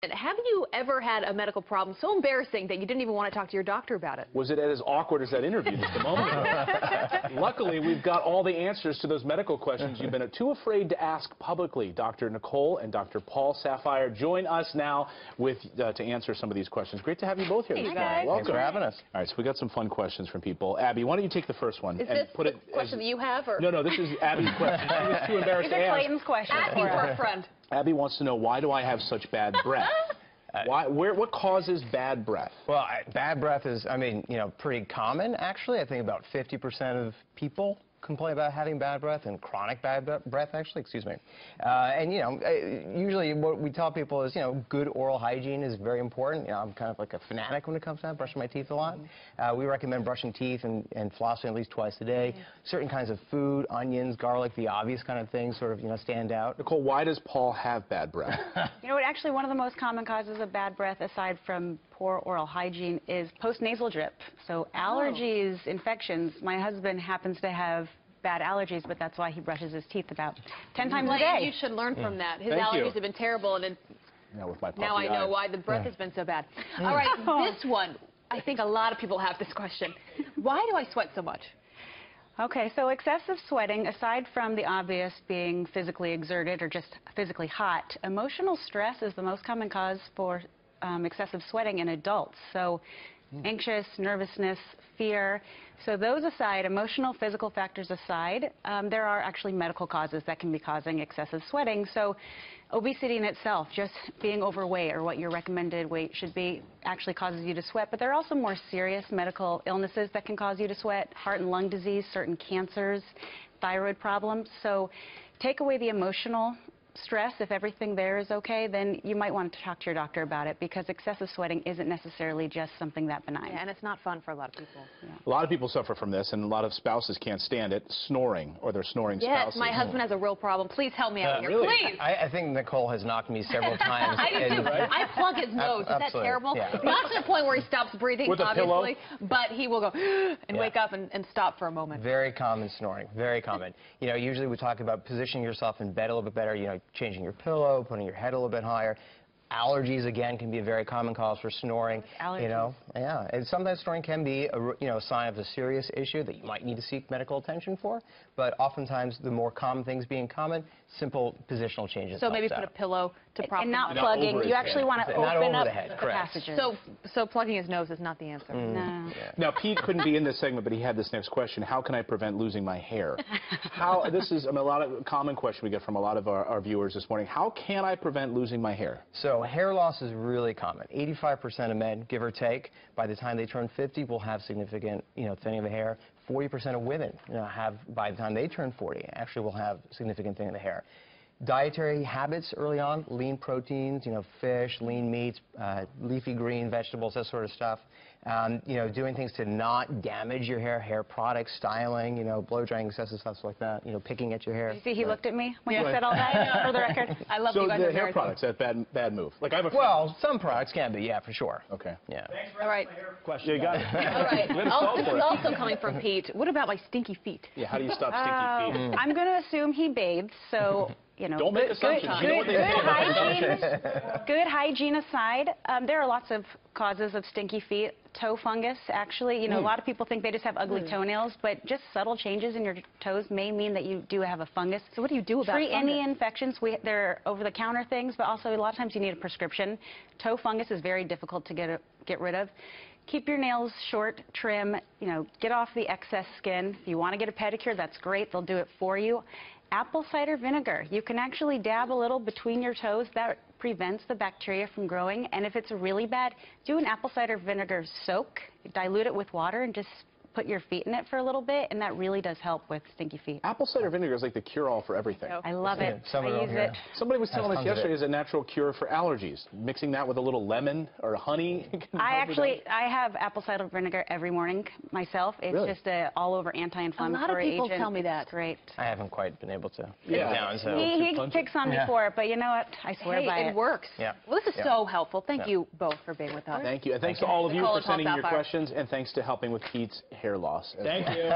Have you ever had a medical problem so embarrassing that you didn't even want to talk to your doctor about it? Was it as awkward as that interview just a moment ago? Luckily, we've got all the answers to those medical questions you've been too afraid to ask publicly. Dr. Nicole and Dr. Paul Sapphire join us now to answer some of these questions. Great to have you both here this morning. Welcome. Thanks for having us. All right, so we got some fun questions from people. Abby, why don't you take the first one? Is this the question that you have? Or? No, this is Abby's question. She was too embarrassed to ask. These are Clayton's questions. Asking for a friend. Abby wants to know, why do I have such bad breath? What causes bad breath? Well, bad breath is, pretty common, actually. I think about 50% of people complain about having bad breath, and chronic bad breath, actually, excuse me. Usually what we tell people is, good oral hygiene is very important. I'm kind of like a fanatic when it comes to that, brushing my teeth a lot. We recommend brushing teeth and flossing at least twice a day. Certain kinds of food, onions, garlic, the obvious kind of things sort of, stand out. Nicole, why does Paul have bad breath? Actually, one of the most common causes of bad breath, aside from poor oral hygiene, is postnasal drip. So allergies, infections. My husband happens to have bad allergies, but that's why he brushes his teeth about 10 times a day. You should learn from that. His allergies have been terrible, and now I know why the breath has been so bad. All right, this one, I think a lot of people have this question. Why do I sweat so much? Okay, so excessive sweating, aside from the obvious being physically exerted or just physically hot, emotional stress is the most common cause for excessive sweating in adults. So anxious, nervousness, fear. So those aside, emotional, physical factors aside, there are actually medical causes that can be causing excessive sweating. So obesity in itself, just being overweight or what your recommended weight should be, actually causes you to sweat. But there are also more serious medical illnesses that can cause you to sweat: heart and lung disease, certain cancers, thyroid problems. So take away the emotional stress. If everything there is okay, then you might want to talk to your doctor about it, because excessive sweating isn't necessarily just something that benign. Yeah, and it's not fun for a lot of people. Yeah. A lot of people suffer from this, and a lot of spouses can't stand it. Snoring, or their snoring spouses. Yes, my husband has a real problem. Please help me out here, really? please. I think Nicole has knocked me several times. I do too. Right? I plug his nose. Is that terrible? Yeah. Not to the point where he stops breathing, with obviously, a pillow? but he will go and wake up and stop for a moment. Very common snoring, very common. Usually we talk about positioning yourself in bed a little bit better, changing your pillow, putting your head a little bit higher. Allergies, again, can be a very common cause for snoring. Allergies. And sometimes snoring can be a sign of a serious issue that you might need to seek medical attention for. But oftentimes, the more common things being common, simple positional changes. So maybe put a pillow to prop and not him up. plugging. You actually want to open up the correct. passages. So plugging his nose is not the answer. No. Yeah. Now, Pete couldn't be in this segment, but he had this next question. How can I prevent losing my hair? This is a lot of common question we get from a lot of our viewers this morning. How can I prevent losing my hair? So hair loss is really common. 85% of men, give or take, by the time they turn 50, will have significant, thinning of the hair. 40% of women, have, by the time they turn 40, actually will have significant thinning of the hair. Dietary habits early on: lean proteins, fish, lean meats, leafy green vegetables, that sort of stuff. Doing things to not damage your hair products, styling, blow drying, excessive stuff like that, picking at your hair. You see, he looked at me when you said all that, for the record. I love so you guys. So the hair products, that's bad move. Like I have a friend. Well, some products can be, yeah, for sure. Okay. Yeah. All right. Question. You got it. All right. This is also coming from Pete. What about my stinky feet? Yeah, how do you stop stinky feet? I'm going to assume he bathes, so... Don't make assumptions. Good hygiene aside, there are lots of causes of stinky feet. Toe fungus, actually. A lot of people think they just have ugly toenails, but just subtle changes in your toes may mean that you do have a fungus. So what do you do about Treat fungus? any infections. They're over-the-counter things, but also a lot of times you need a prescription. Toe fungus is very difficult to get rid of. Keep your nails short, trim, get off the excess skin. If you want to get a pedicure, that's great. They'll do it for you. Apple cider vinegar. You can actually dab a little between your toes. That prevents the bacteria from growing. And if it's really bad, do an apple cider vinegar soak. Dilute it with water and just put your feet in it for a little bit, and that really does help with stinky feet. Apple cider vinegar is like the cure-all for everything. I love it. I use it. Somebody was telling us yesterday it's a natural cure for allergies. Mixing that with a little lemon or honey. I have apple cider vinegar every morning myself. It's just an all-over anti-inflammatory agent. A lot of people tell me that. It's great. I haven't quite been able to get it down. So. He picks on me for it, but you know what? I swear by it. It works. Yeah. Well, this is so helpful. Thank you both for being with us. Thank you. And thanks to all of you for sending your questions, and thanks to helping with Pete's hair loss. Thank you.